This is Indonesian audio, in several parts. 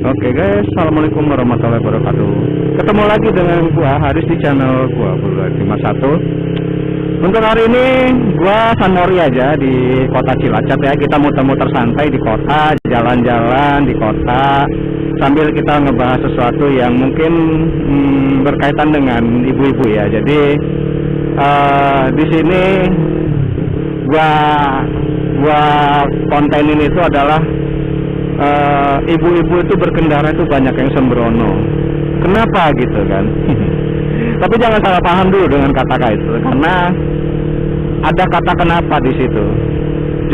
Oke guys, assalamualaikum warahmatullahi wabarakatuh. Ketemu lagi dengan gua Haris di channel gua Bulu51. Untuk hari ini gua sandori aja di kota Cilacap ya. Kita muter-muter santai di kota, jalan-jalan di kota, sambil kita ngebahas sesuatu yang mungkin berkaitan dengan ibu-ibu ya. Jadi di sini gua kontenin itu adalah ibu-ibu itu berkendara itu banyak yang sembrono. Kenapa gitu kan? Tapi jangan salah paham dulu dengan kata itu, karena ada kata kenapa di situ.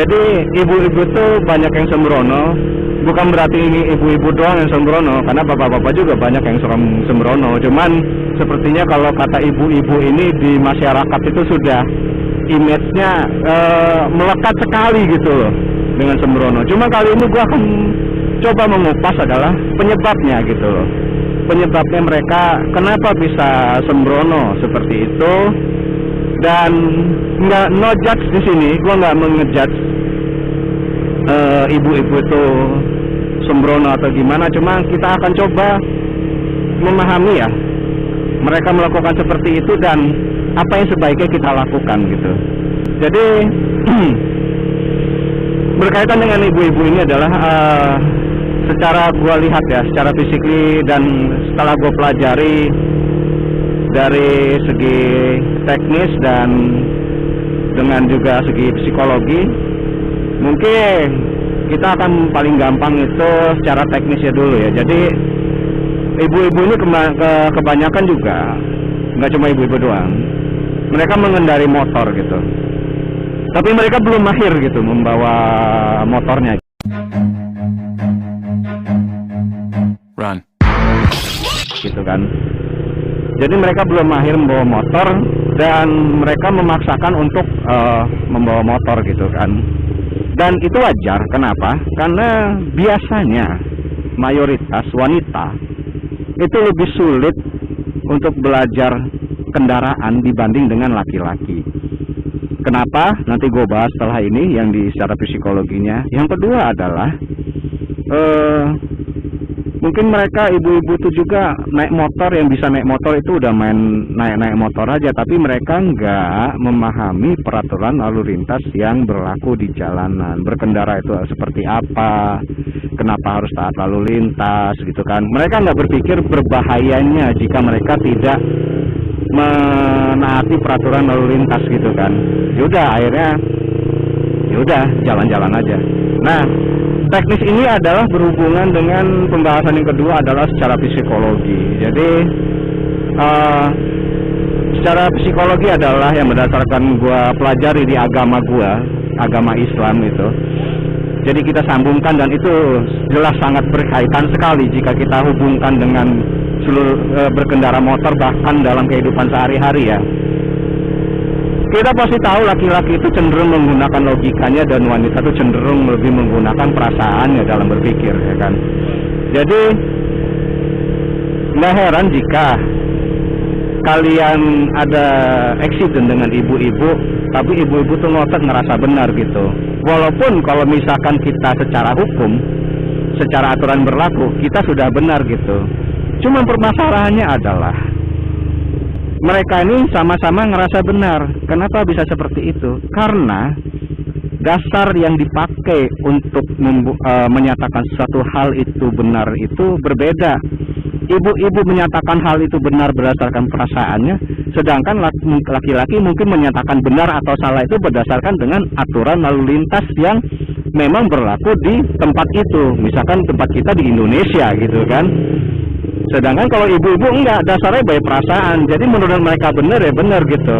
Jadi ibu-ibu itu banyak yang sembrono, bukan berarti ini ibu-ibu doang yang sembrono, karena bapak-bapak juga banyak yang sembrono. Cuman sepertinya kalau kata ibu-ibu ini di masyarakat itu sudah image-nya melekat sekali gitu loh dengan sembrono. Cuma kali ini gua akan coba mengupas adalah penyebabnya gitu loh. Penyebabnya mereka kenapa bisa sembrono seperti itu, dan nggak no judge di sini. Gua nggak mengejudge ibu-ibu itu sembrono atau gimana. Cuma kita akan coba memahami ya mereka melakukan seperti itu dan apa yang sebaiknya kita lakukan gitu. Jadi berkaitan dengan ibu-ibu ini adalah secara gua lihat ya, secara fisikly, dan setelah gua pelajari dari segi teknis dan dengan juga segi psikologi, mungkin kita akan paling gampang itu secara teknisnya dulu ya. Jadi ibu-ibu ini kebanyakan juga nggak cuma ibu-ibu doang, mereka mengendari motor gitu, tapi mereka belum mahir gitu membawa motornya. Run. Gitu kan. Jadi mereka belum mahir membawa motor dan mereka memaksakan untuk membawa motor gitu kan. Dan itu wajar. Kenapa? Karena biasanya mayoritas wanita itu lebih sulit untuk belajar kendaraan dibanding dengan laki-laki. Kenapa? Nanti gue bahas setelah ini yang di secara psikologinya. Yang kedua adalah mungkin mereka ibu-ibu itu juga naik motor, yang bisa naik motor itu udah main naik motor aja, tapi mereka nggak memahami peraturan lalu lintas yang berlaku di jalanan. Berkendara itu seperti apa, kenapa harus taat lalu lintas gitu kan. Mereka nggak berpikir berbahayanya jika mereka tidak menaati peraturan lalu lintas gitu kan. Yaudah akhirnya yaudah jalan-jalan aja. Nah, teknis ini adalah berhubungan dengan pembahasan yang kedua adalah secara psikologi. Jadi secara psikologi adalah yang berdasarkan gua pelajari di agama gua, agama Islam itu. Jadi kita sambungkan dan itu jelas sangat berkaitan sekali jika kita hubungkan dengan seluruh berkendara motor bahkan dalam kehidupan sehari-hari ya. Kita pasti tahu laki-laki itu cenderung menggunakan logikanya dan wanita itu cenderung lebih menggunakan perasaannya dalam berpikir ya kan. Jadi nggak heran jika kalian ada accident dengan ibu-ibu, tapi ibu-ibu tuh ngotot ngerasa benar gitu. Walaupun kalau misalkan kita secara hukum, secara aturan berlaku, kita sudah benar gitu. Cuma permasalahannya adalah mereka ini sama-sama ngerasa benar. Kenapa bisa seperti itu? Karena dasar yang dipakai untuk menyatakan suatu hal itu benar itu berbeda. Ibu-ibu menyatakan hal itu benar berdasarkan perasaannya, sedangkan laki-laki mungkin menyatakan benar atau salah itu berdasarkan dengan aturan lalu lintas yang memang berlaku di tempat itu. Misalkan tempat kita di Indonesia gitu kan. Sedangkan kalau ibu-ibu enggak, dasarnya by perasaan. Jadi menurut mereka benar ya benar gitu.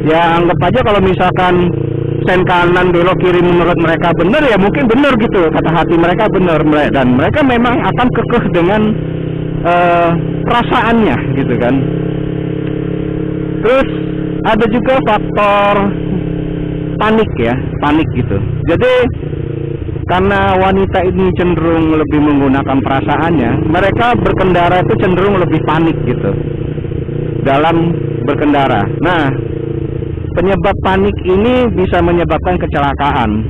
Ya anggap aja kalau misalkan sen kanan belok kiri menurut mereka benar ya mungkin benar gitu. Kata hati mereka benar, dan mereka memang akan kekeh dengan perasaannya gitu kan. Terus ada juga faktor panik ya, panik gitu. Jadi karena wanita ini cenderung lebih menggunakan perasaannya, mereka berkendara itu cenderung lebih panik gitu dalam berkendara. Nah, penyebab panik ini bisa menyebabkan kecelakaan,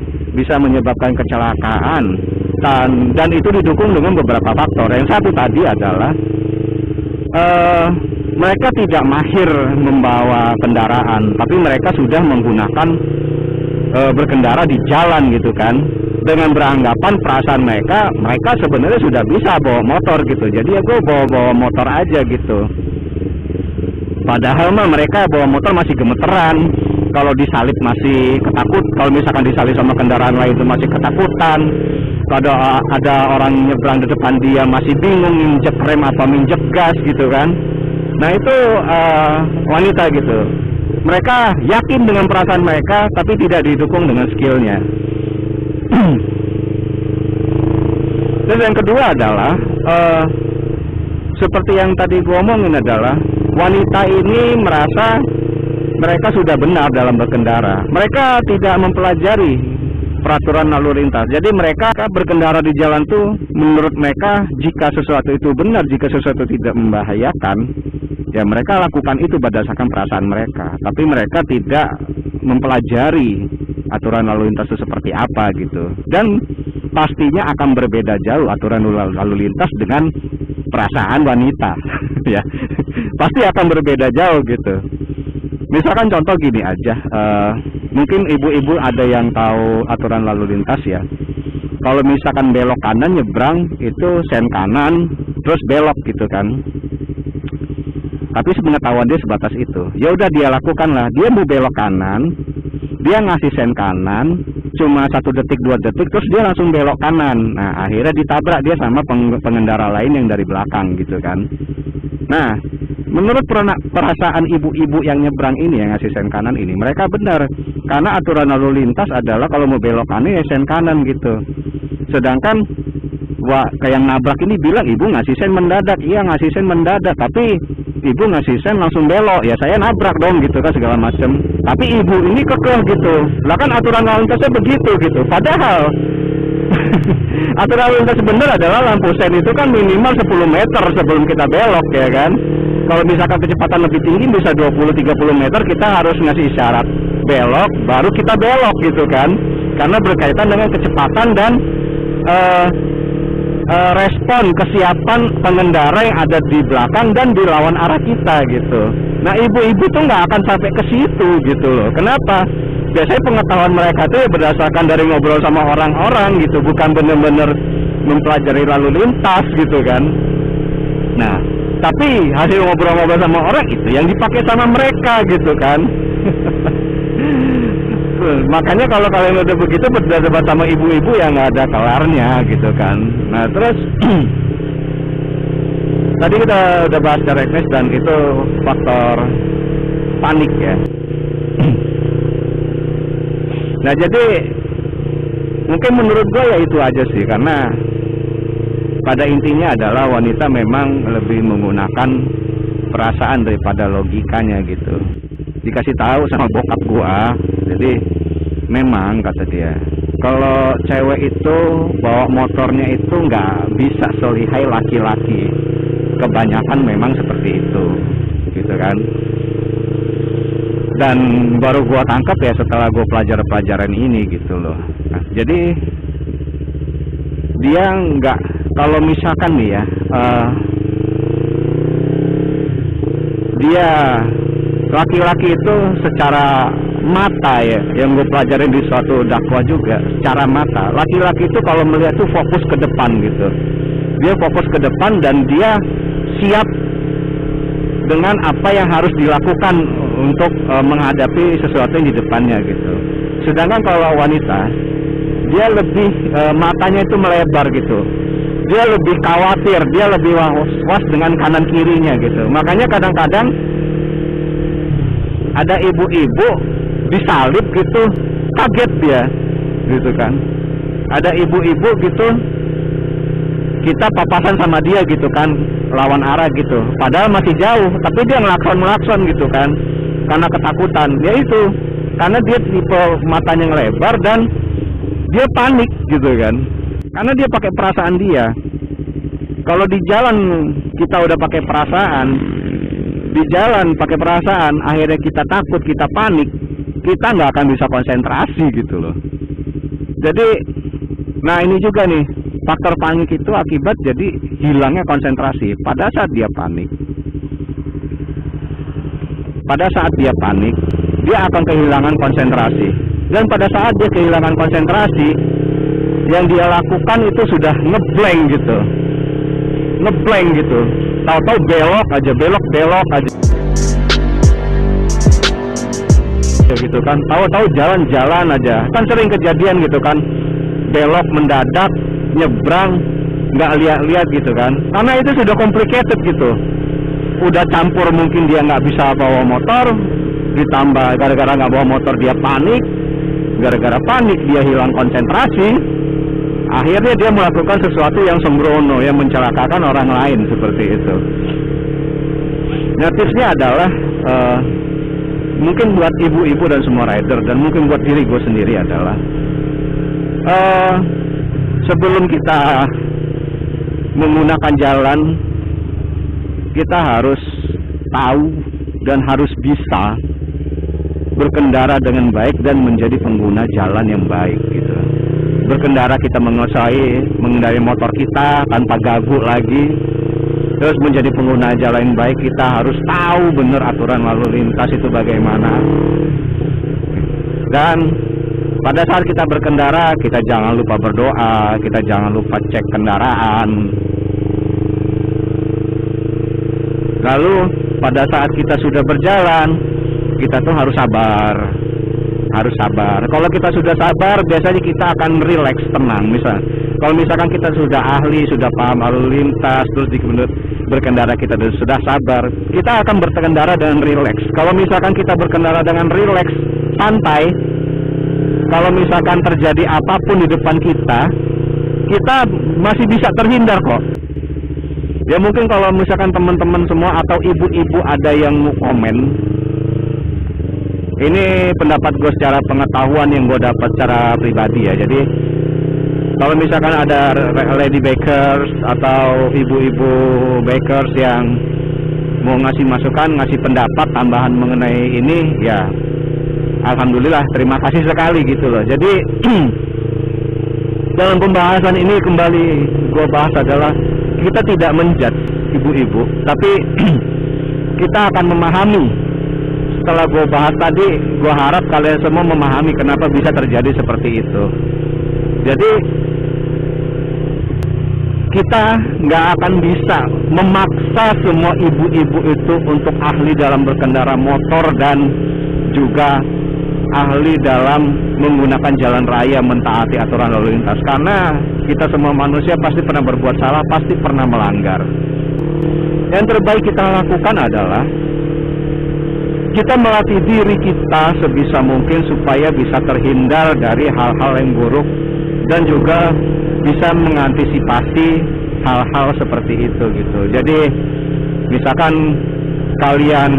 ketakutan, dan itu didukung dengan beberapa faktor. Yang satu tadi adalah mereka tidak mahir membawa kendaraan, tapi mereka sudah menggunakan berkendara di jalan gitu kan, dengan beranggapan perasaan mereka sebenarnya sudah bisa bawa motor gitu. Jadi ya gue bawa motor aja gitu. Padahal mah mereka bawa motor masih gemeteran, kalau disalip masih ketakut, kalau misalkan disalip sama kendaraan lain itu masih ketakutan. Kalau ada orang nyebrang di depan dia masih bingung injek rem apa minjek gas gitu kan. Nah itu wanita gitu. Mereka yakin dengan perasaan mereka, tapi tidak didukung dengan skillnya. Dan yang kedua adalah seperti yang tadi gue omongin adalah wanita ini merasa mereka sudah benar dalam berkendara. Mereka tidak mempelajari peraturan lalu lintas. Jadi mereka berkendara di jalan tuh menurut mereka jika sesuatu itu benar, jika sesuatu tidak membahayakan, ya mereka lakukan itu berdasarkan perasaan mereka. Tapi mereka tidak mempelajari aturan lalu lintas itu seperti apa gitu. Dan pastinya akan berbeda jauh aturan lalu lintas dengan perasaan wanita. Ya, pasti akan berbeda jauh gitu. Misalkan contoh gini aja, mungkin ibu-ibu ada yang tahu aturan lalu lintas ya. Kalau misalkan belok kanan nyebrang itu sen kanan terus belok gitu kan. Tapi sepengetahuan dia sebatas itu. Ya udah dia lakukan lah. Dia mau belok kanan, dia ngasih sen kanan, cuma 1 detik 2 detik terus dia langsung belok kanan. Nah akhirnya ditabrak dia sama pengendara lain yang dari belakang gitu kan. Nah menurut perasaan ibu-ibu yang nyebrang ini, yang ngasih sen kanan ini, mereka benar. Karena aturan lalu lintas adalah kalau mau belok kanan ya sen kanan gitu. Sedangkan kayak yang nabrak ini bilang ibu ngasih sen mendadak. Iya ngasih sen mendadak, tapi ibu ngasih sen langsung belok. Ya saya nabrak dong gitu kan segala macem. Tapi ibu ini kekeh gitu. Lah kan aturan lalu lintasnya begitu gitu. Padahal aturan lalu lintas benar adalah lampu sen itu kan minimal 10 meter sebelum kita belok ya kan. Kalau misalkan kecepatan lebih tinggi bisa 20-30 meter, kita harus ngasih isyarat belok, baru kita belok gitu kan. Karena berkaitan dengan kecepatan dan respon kesiapan pengendara yang ada di belakang dan di lawan arah kita gitu. Nah ibu-ibu tuh nggak akan sampai ke situ gitu loh. Kenapa? Biasanya pengetahuan mereka tuh berdasarkan dari ngobrol sama orang-orang gitu, bukan bener-bener mempelajari lalu lintas gitu kan. Nah tapi hasil ngobrol-ngobrol sama orang itu yang dipakai sama mereka gitu kan. Makanya kalau kalian udah begitu berdebat sama ibu-ibu yang nggak ada kelarnya gitu kan. Nah terus tadi kita udah bahas secara teknis dan itu faktor panik ya. Nah jadi mungkin menurut gue ya itu aja sih, karena pada intinya adalah wanita memang lebih menggunakan perasaan daripada logikanya gitu. Dikasih tahu sama bokap gua, jadi memang kata dia, kalau cewek itu bawa motornya itu nggak bisa selihai laki-laki. Kebanyakan memang seperti itu, gitu kan. Dan baru gua tangkap ya setelah gua pelajaran ini gitu loh. Nah, jadi dia nggak, kalau misalkan nih ya, dia laki-laki itu secara mata ya, yang gue pelajarin di suatu dakwah juga, secara mata laki-laki itu kalau melihat tuh fokus ke depan gitu. Dia fokus ke depan dan dia siap dengan apa yang harus dilakukan untuk menghadapi sesuatu yang di depannya gitu. Sedangkan kalau wanita, dia lebih matanya itu melebar gitu. Dia lebih khawatir, dia lebih was-was dengan kanan kirinya gitu. Makanya kadang-kadang ada ibu-ibu disalip gitu, kaget dia gitu kan. Ada ibu-ibu gitu, kita papasan sama dia gitu kan, lawan arah gitu, padahal masih jauh, tapi dia ngelakson gitu kan, karena ketakutan. Ya itu, karena dia tipe matanya ngelebar dan dia panik gitu kan, karena dia pakai perasaan dia. Kalau di jalan kita udah pakai perasaan, di jalan pakai perasaan, akhirnya kita takut, kita panik, kita nggak akan bisa konsentrasi gitu loh. Jadi, nah ini juga nih, Faktor panik itu akibat jadi hilangnya konsentrasi pada saat dia panik. Pada saat dia panik, dia akan kehilangan konsentrasi. Dan pada saat dia kehilangan konsentrasi, yang dia lakukan itu sudah ngeblank gitu. Ngeblank gitu. Tahu-tahu belok aja. Gitu kan. Tahu-tahu jalan-jalan aja. Kan sering kejadian gitu kan. Belok mendadak, nyebrang, nggak lihat-lihat gitu kan. Karena itu sudah complicated gitu. Udah campur mungkin dia nggak bisa bawa motor, ditambah gara-gara nggak bawa motor dia panik, gara-gara panik dia hilang konsentrasi, akhirnya dia melakukan sesuatu yang sembrono, yang mencelakakan orang lain seperti itu. Nah, tipsnya adalah mungkin buat ibu-ibu dan semua rider, dan mungkin buat diri gue sendiri adalah sebelum kita menggunakan jalan, kita harus tahu dan harus bisa berkendara dengan baik dan menjadi pengguna jalan yang baik gitu. Berkendara kita mengendarai motor kita tanpa gabuk lagi. Terus menjadi pengguna jalan yang baik, kita harus tahu benar aturan lalu lintas itu bagaimana. Dan pada saat kita berkendara, kita jangan lupa berdoa, kita jangan lupa cek kendaraan. Lalu pada saat kita sudah berjalan, kita tuh harus sabar. Harus sabar. Kalau kita sudah sabar, biasanya kita akan relax, tenang. Kalau misalkan kita sudah ahli, sudah paham lalu lintas, terus berkendara kita sudah sabar, kita akan berkendara dengan relax. Kalau misalkan kita berkendara dengan relax, santai, kalau misalkan terjadi apapun di depan kita masih bisa terhindar kok. Ya mungkin kalau misalkan teman-teman semua atau ibu-ibu ada yang mau komen, ini pendapat gue secara pengetahuan yang gue dapat secara pribadi ya. Jadi kalau misalkan ada lady bakers atau ibu-ibu bakers yang mau ngasih masukan, ngasih pendapat tambahan mengenai ini, ya alhamdulillah, terima kasih sekali gitu loh. Jadi dalam pembahasan ini kembali gue bahas adalah kita tidak menjudge ibu-ibu, tapi kita akan memahami. Setelah gue bahas tadi, gue harap kalian semua memahami kenapa bisa terjadi seperti itu. Jadi kita nggak akan bisa memaksa semua ibu-ibu itu untuk ahli dalam berkendara motor dan juga ahli dalam menggunakan jalan raya, mentaati aturan lalu lintas. Karena kita semua manusia pasti pernah berbuat salah, pasti pernah melanggar. Yang terbaik kita lakukan adalah kita melatih diri kita sebisa mungkin supaya bisa terhindar dari hal-hal yang buruk dan juga bisa mengantisipasi hal-hal seperti itu gitu. Jadi misalkan kalian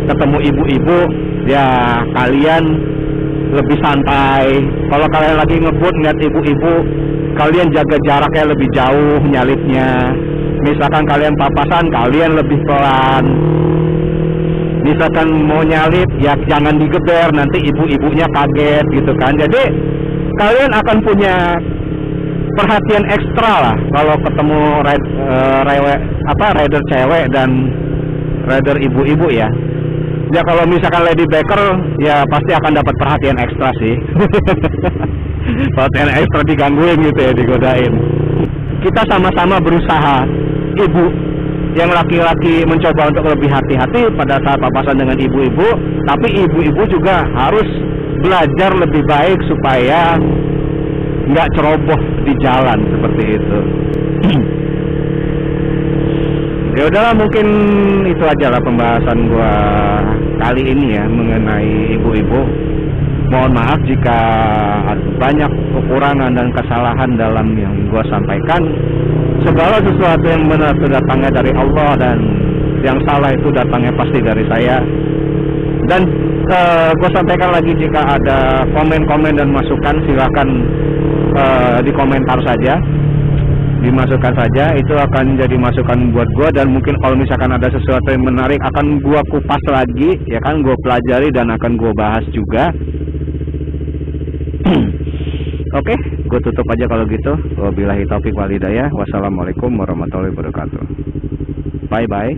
ketemu ibu-ibu, ya kalian lebih santai. Kalau kalian lagi ngebut ngeliat ibu-ibu, kalian jaga jaraknya lebih jauh nyalipnya. Misalkan kalian papasan, kalian lebih pelan. Misalkan mau nyalip, ya jangan digeber, nanti ibu-ibunya kaget gitu kan. Jadi kalian akan punya perhatian ekstra lah kalau ketemu rider cewek dan rider ibu-ibu ya. Ya kalau misalkan lady baker, ya pasti akan dapat perhatian ekstra sih. Perhatian ekstra, digangguin gitu ya, digodain. Kita sama-sama berusaha. Ibu yang laki-laki mencoba untuk lebih hati-hati pada saat papasan dengan ibu-ibu, tapi ibu-ibu juga harus belajar lebih baik supaya nggak ceroboh di jalan seperti itu. Ya udahlah, mungkin itu aja lah pembahasan gua kali ini ya mengenai ibu-ibu. Mohon maaf jika ada banyak kekurangan dan kesalahan dalam yang gua sampaikan. Segala sesuatu yang benar itu datangnya dari Allah, dan yang salah itu datangnya pasti dari saya. Dan gue sampaikan lagi, jika ada komen-komen dan masukan silakan di komentar saja, dimasukkan saja, itu akan jadi masukan buat gue. Dan mungkin kalau misalkan ada sesuatu yang menarik akan gue kupas lagi, ya kan, gue pelajari dan akan gue bahas juga. Oke. gue tutup aja kalau gitu. Wabillahi taufiq wal hidayah. Wassalamualaikum warahmatullahi wabarakatuh. Bye bye.